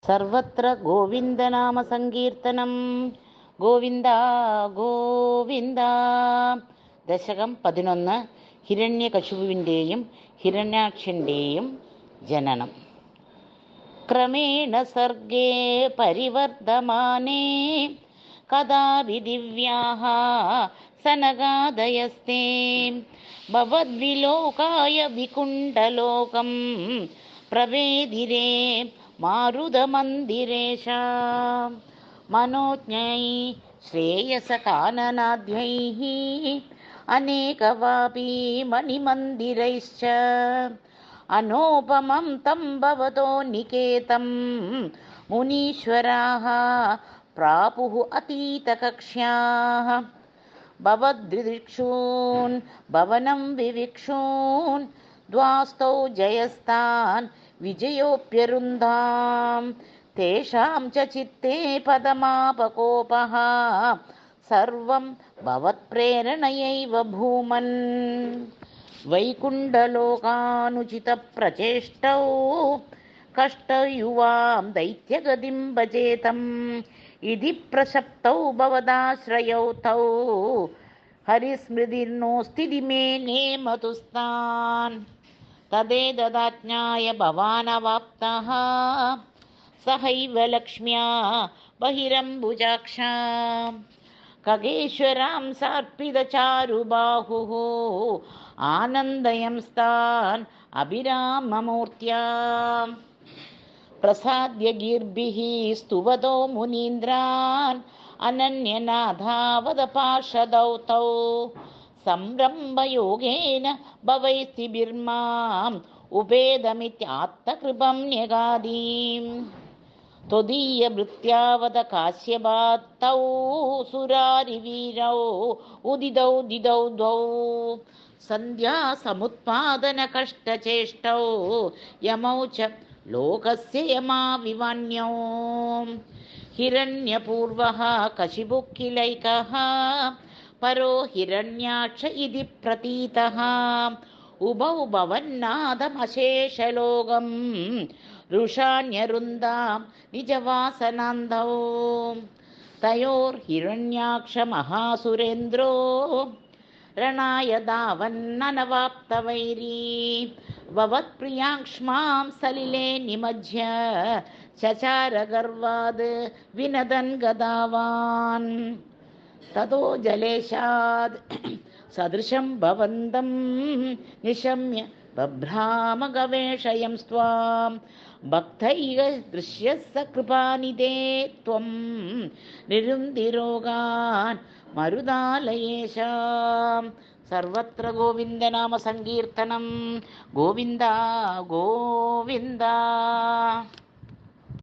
സർവത്ര ഗോവിന്ദനാമ സങ്കീർത്തനം. ഗോവിന്ദ ഗോവിന്ദ. ദശകം 11. ഹിരണ്യകശിപുവിൻ്റെയും ഹിരണ്യാക്ഷൻ്റെയും ജനനം. ക്രമേണ സർഗേ പരിവർദ്ധമാനേ കഥാപി ദിവ്യാഃ സനകാദയസ്തേ ഭവദ്വിലോകായ വികുണ്ഠലോകം പ്രവേദിരേ മാരുതമന്ദിരേശ. മനോജ്ഞൈ ശ്രേയസകാനനാദ്യൈഃ അനേകവാപി മണിമന്ദിരൈശ്ച അനോപമം തം ഭവതോ നികേതം മുനീശ്വരാः പ്രാപുഃ അതീതകക്ഷ്യാः. ഭവദ്ദിദിക്ഷൂൻ ഭവനം വിവിക്ഷൂൻ ദ്വാസ്തൗ ജയസ്താൻ വിജയോപ്യരുന്ധാം തേഷാം ച ചിത്തേ പദമാപകോപഃ സർവം ഭവത്പ്രേരണയൈവ ഭൂമൻ. വൈകുണ്ഠലോകാനുചിത പ്രചേഷ്ടൗ കഷ്ടയുവാം ദൈത്യഗതിം ഭജേതം ഇതി പ്രശപ്തൗ ഭവദാശ്രയൗ തൗ ഹരിസ്മൃതിർനോസ്തി മേ നേമതുസ്താൻ. തദേതദാജ്ഞായ ഭവാനവാപ്തഃ സഹൈവ ലക്ഷ്മ്യാ ബഹിരംബുജാക്ഷാ ഖഗേശ്വരാം സാർപ്പിതചാരുബാഹുഃ ആനന്ദയംസ്താൻ അഭിരാമമൂർത്യാ. പ്രസാദ്യ ഗീർഭിഃ സ്തുവതോ മുനീന്ദ്രാൻ അനന്യനാഥാവത പാർഷദൗ തൗ സംരംഭയോഗേന ഭവൈസ്തിഭിർമാം ഉപേദമിത്യാത്മകൃപം ന്യഗാദീം. ത്വദീയഭൃത്യാവത കാശ്യപാത്തൗ സുരാരിവീരൗ ഉദിതൗ ദിദൗ ദ്വൗ സന്ധ്യാസമുത്പാദന കഷ്ടചേഷ്ടൗ യമൗ ച ലോകസ്യ യമാവിവാന്യൗ. ഹിരണ്യപൂർവഃ കശിപുഃ കിലൈകഃ പരോ ഹിരണ്യാക്ഷ ഇതി പ്രതീതഃ. ഉഭൗ ഭവന്നാദമശേഷലോകം രുഷാണ്യരുന്ധാം നിജവാസനാന്തൗ. തയോർഹിരണ്യാക്ഷമഹാസുരേന്ദ്രോ രണായ ധാവന്നനവാപ്തവൈരീ. ഭവത്പ്രിയാക്ഷ്മാം സലിലേ നിമജ്യ ചചാരഗർവാദ് വിനദൻ ഗദാവാൻ. തതോ ജലേശാദ് സദൃശം ഭവന്തം നിശമ്യ ബഭ്രാമ ഗവേഷയം സ്വാം ഭക്തൈക ദൃശ്യസ്സ കൃപാനിധേ ത്വം നിരുന്തിരോഗാൻ മരുതാലയേശാം. സർവത്ര ഗോവിന്ദനാമ സങ്കീർത്തനം. ഗോവിന്ദ ഗോവിന്ദ.